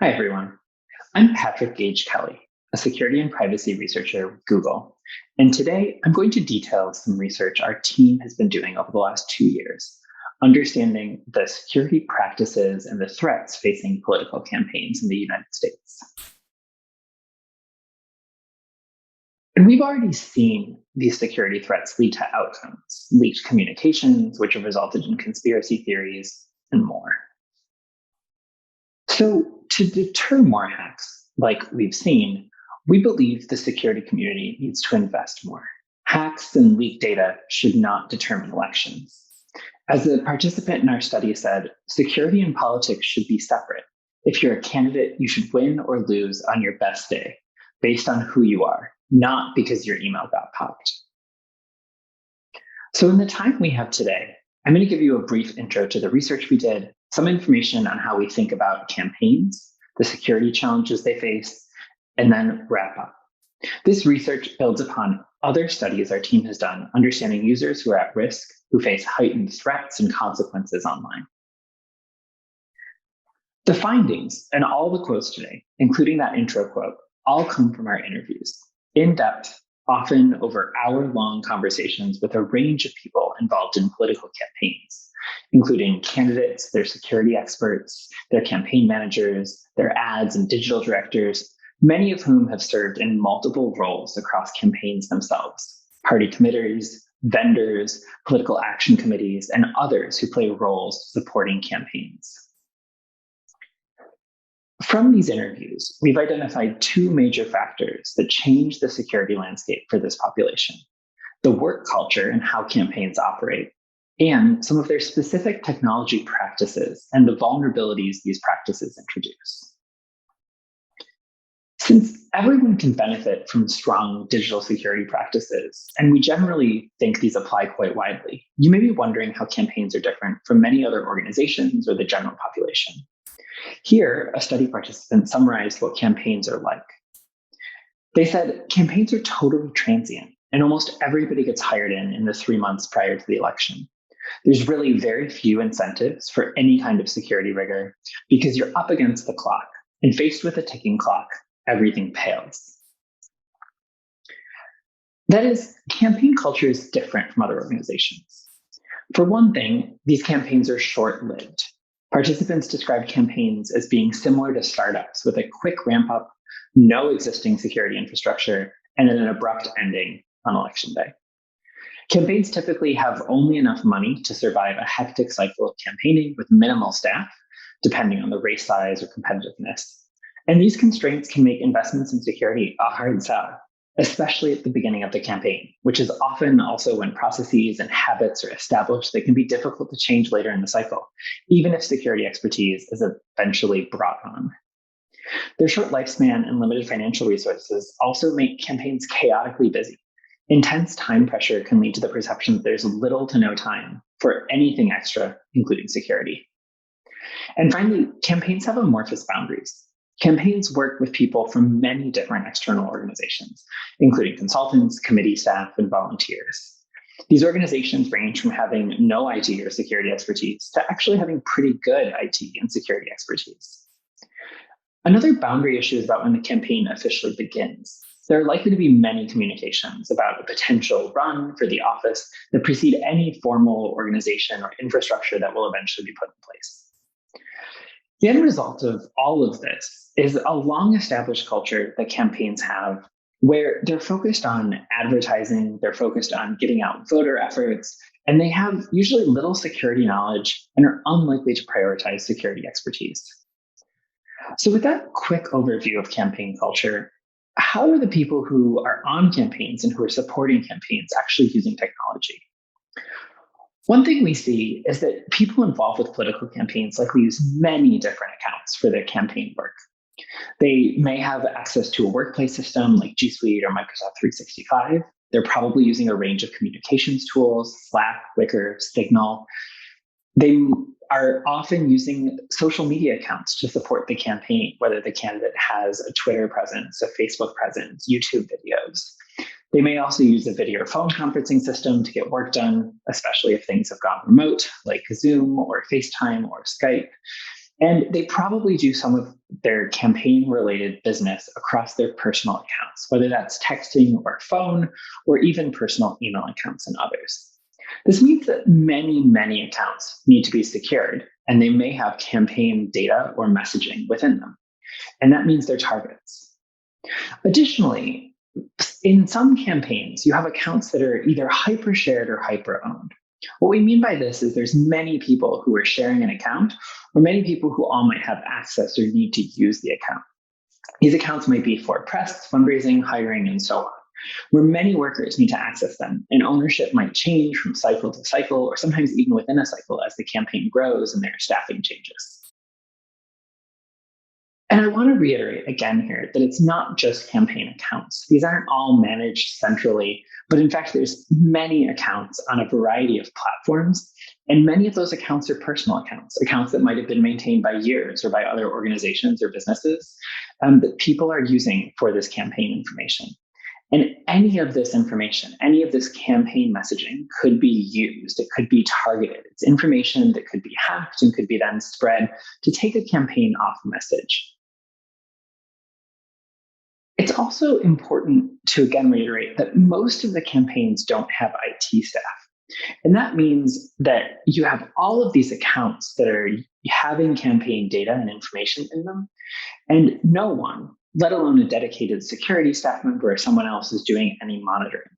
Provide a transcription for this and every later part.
Hi, everyone. I'm Patrick Gage Kelley, a security and privacy researcher with Google. And today I'm going to detail some research our team has been doing over the last 2 years, understanding the security practices and the threats facing political campaigns in the United States. And we've already seen these security threats lead to outcomes, leaked communications, which have resulted in conspiracy theories, and more. So, to deter more hacks, like we've seen, we believe the security community needs to invest more. Hacks and leaked data should not determine elections. As a participant in our study said, security and politics should be separate. If you're a candidate, you should win or lose on your best day, based on who you are, not because your email got popped. So in the time we have today, I'm going to give you a brief intro to the research we did, some information on how we think about campaigns, the security challenges they face, and then wrap up. This research builds upon other studies our team has done, understanding users who are at risk, who face heightened threats and consequences online. The findings and all the quotes today, including that intro quote, all come from our interviews, in-depth, often over hour-long conversations with a range of people involved in political campaigns, including candidates, their security experts, their campaign managers, their ads and digital directors, many of whom have served in multiple roles across campaigns themselves, party committers, vendors, political action committees, and others who play roles supporting campaigns. From these interviews, we've identified two major factors that change the security landscape for this population: the work culture and how campaigns operate, and some of their specific technology practices and the vulnerabilities these practices introduce. Since everyone can benefit from strong digital security practices, and we generally think these apply quite widely, you may be wondering how campaigns are different from many other organizations or the general population. Here, a study participant summarized what campaigns are like. They said campaigns are totally transient, and almost everybody gets hired in the 3 months prior to the election. There's really very few incentives for any kind of security rigor because you're up against the clock, and faced with a ticking clock, everything pales. That is, campaign culture is different from other organizations. For one thing, these campaigns are short-lived. Participants described campaigns as being similar to startups with a quick ramp up, no existing security infrastructure, and an abrupt ending on election day. Campaigns typically have only enough money to survive a hectic cycle of campaigning with minimal staff, depending on the race size or competitiveness. And these constraints can make investments in security a hard sell, especially at the beginning of the campaign, which is often also when processes and habits are established that can be difficult to change later in the cycle, even if security expertise is eventually brought on. Their short lifespan and limited financial resources also make campaigns chaotically busy. Intense time pressure can lead to the perception that there's little to no time for anything extra, including security. And finally, campaigns have amorphous boundaries. Campaigns work with people from many different external organizations, including consultants, committee staff, and volunteers. These organizations range from having no IT or security expertise to actually having pretty good IT and security expertise. Another boundary issue is about when the campaign officially begins. There are likely to be many communications about a potential run for the office that precede any formal organization or infrastructure that will eventually be put in place. The end result of all of this is a long-established culture that campaigns have where they're focused on advertising, they're focused on getting out voter efforts, and they have usually little security knowledge and are unlikely to prioritize security expertise. So with that quick overview of campaign culture, how are the people who are on campaigns and who are supporting campaigns actually using technology? One thing we see is that people involved with political campaigns likely use many different accounts for their campaign work. They may have access to a workplace system like G Suite or Microsoft 365. They're probably using a range of communications tools, Slack, Wicker, Signal. They are often using social media accounts to support the campaign, whether the candidate has a Twitter presence, a Facebook presence, YouTube videos. They may also use a video or phone conferencing system to get work done, especially if things have gone remote, like Zoom or FaceTime or Skype. And they probably do some of their campaign-related business across their personal accounts, whether that's texting or phone, or even personal email accounts and others. This means that many, many accounts need to be secured, and they may have campaign data or messaging within them. And that means they're targets. Additionally, in some campaigns, you have accounts that are either hyper-shared or hyper-owned. What we mean by this is there's many people who are sharing an account, or many people who all might have access or need to use the account. These accounts might be for press, fundraising, hiring, and so on, where many workers need to access them, and ownership might change from cycle to cycle, or sometimes even within a cycle as the campaign grows and their staffing changes. And I want to reiterate again here that it's not just campaign accounts. These aren't all managed centrally, but in fact, there's many accounts on a variety of platforms. And many of those accounts are personal accounts, accounts that might have been maintained by years or by other organizations or businesses that people are using for this campaign information. And any of this information, any of this campaign messaging could be used. It could be targeted. It's information that could be hacked and could be then spread to take a campaign off message. It's also important to again reiterate that most of the campaigns don't have IT staff. And that means that you have all of these accounts that are having campaign data and information in them, and no one, let alone a dedicated security staff member or someone else, is doing any monitoring.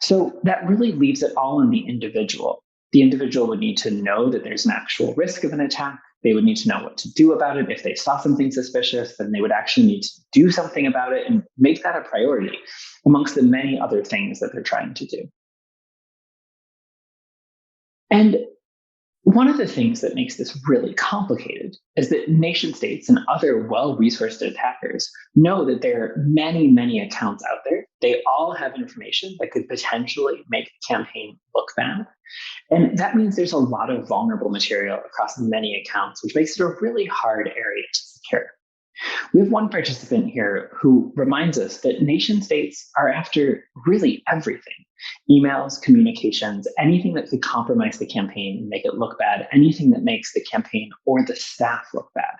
So that really leaves it all on the individual. The individual would need to know that there's an actual risk of an attack. They would need to know what to do about it. If they saw something suspicious, then they would actually need to do something about it and make that a priority amongst the many other things that they're trying to do. And one of the things that makes this really complicated is that nation states and other well-resourced attackers know that there are many, many accounts out there. They all have information that could potentially make the campaign look bad. And that means there's a lot of vulnerable material across many accounts, which makes it a really hard area to secure. We have one participant here who reminds us that nation states are after really everything: emails, communications, anything that could compromise the campaign and make it look bad, anything that makes the campaign or the staff look bad.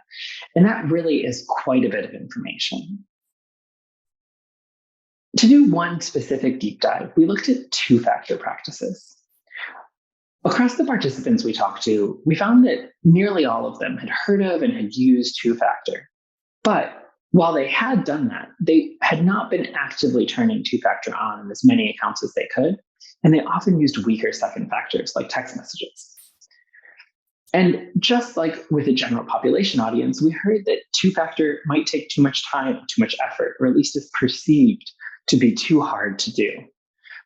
And that really is quite a bit of information. To do one specific deep dive, we looked at two-factor practices. Across the participants we talked to, we found that nearly all of them had heard of and had used two-factor. But while they had done that, they had not been actively turning two-factor on in as many accounts as they could, and they often used weaker second factors like text messages. And just like with a general population audience, we heard that two-factor might take too much time, too much effort, or at least is perceived to be too hard to do.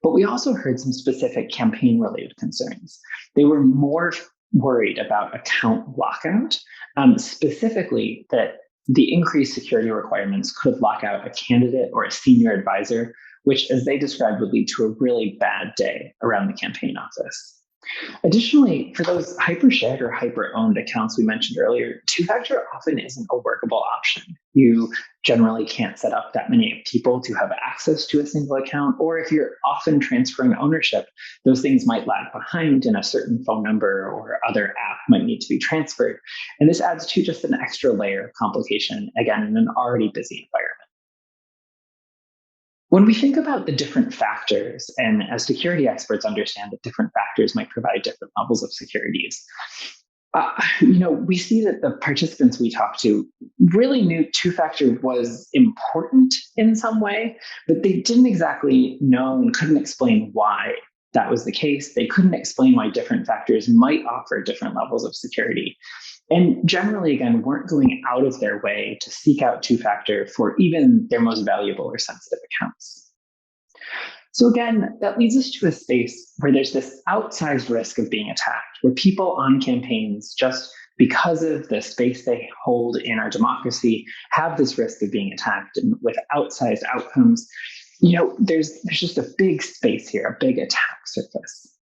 But we also heard some specific campaign-related concerns. They were more worried about account lockout, specifically that the increased security requirements could lock out a candidate or a senior advisor, which, as they described, would lead to a really bad day around the campaign office. Additionally, for those hyper-shared or hyper-owned accounts we mentioned earlier, two-factor often isn't a workable option. You generally can't set up that many people to have access to a single account, or if you're often transferring ownership, those things might lag behind and a certain phone number or other app might need to be transferred. And this adds to just an extra layer of complication, again, in an already busy environment. When we think about the different factors, and as security experts understand that different factors might provide different levels of securities, we see that the participants we talked to really knew two-factor was important in some way, but they didn't exactly know and couldn't explain why that was the case. They couldn't explain why different factors might offer different levels of security. And generally, again, weren't going out of their way to seek out two-factor for even their most valuable or sensitive accounts. So again, that leads us to a space where there's this outsized risk of being attacked, where people on campaigns, just because of the space they hold in our democracy, have this risk of being attacked, and with outsized outcomes. There's just a big space here, a big attack surface.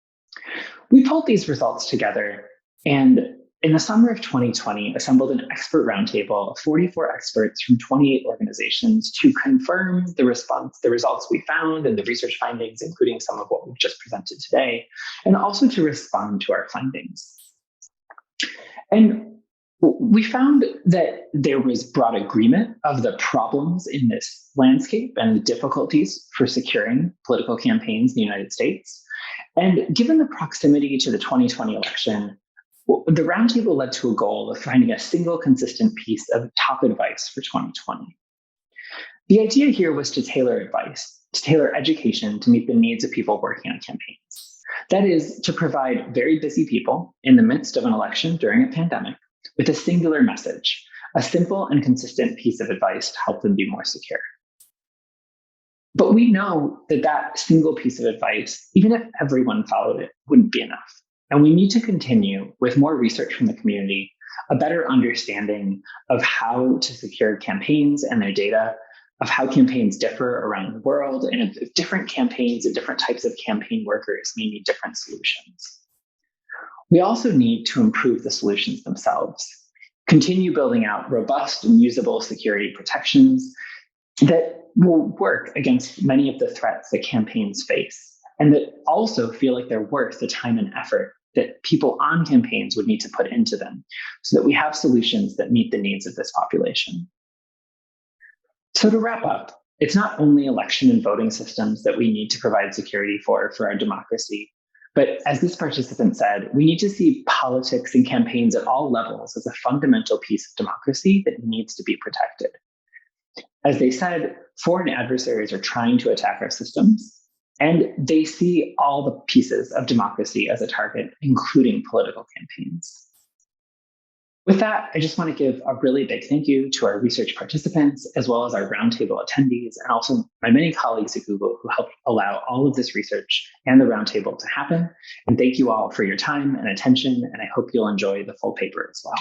We pulled these results together and in the summer of 2020, assembled an expert roundtable of 44 experts from 28 organizations to confirm the results we found and the research findings, including some of what we've just presented today, and also to respond to our findings. And We found that there was broad agreement of the problems in this landscape and the difficulties for securing political campaigns in the United States. And given the proximity to the 2020 election, the roundtable led to a goal of finding a single consistent piece of top advice for 2020. The idea here was to tailor advice, to tailor education to meet the needs of people working on campaigns. That is, to provide very busy people in the midst of an election during a pandemic with a singular message, a simple and consistent piece of advice to help them be more secure. But we know that that single piece of advice, even if everyone followed it, wouldn't be enough. And we need to continue with more research from the community, a better understanding of how to secure campaigns and their data, of how campaigns differ around the world, and if different campaigns and different types of campaign workers may need different solutions. We also need to improve the solutions themselves, continue building out robust and usable security protections that will work against many of the threats that campaigns face, and that also feel like they're worth the time and effort that people on campaigns would need to put into them, so that we have solutions that meet the needs of this population. So to wrap up, it's not only election and voting systems that we need to provide security for our democracy, but as this participant said, we need to see politics and campaigns at all levels as a fundamental piece of democracy that needs to be protected. As they said, foreign adversaries are trying to attack our systems, and they see all the pieces of democracy as a target, including political campaigns. With that, I just want to give a really big thank you to our research participants, as well as our roundtable attendees, and also my many colleagues at Google who helped allow all of this research and the roundtable to happen. And thank you all for your time and attention, and I hope you'll enjoy the full paper as well.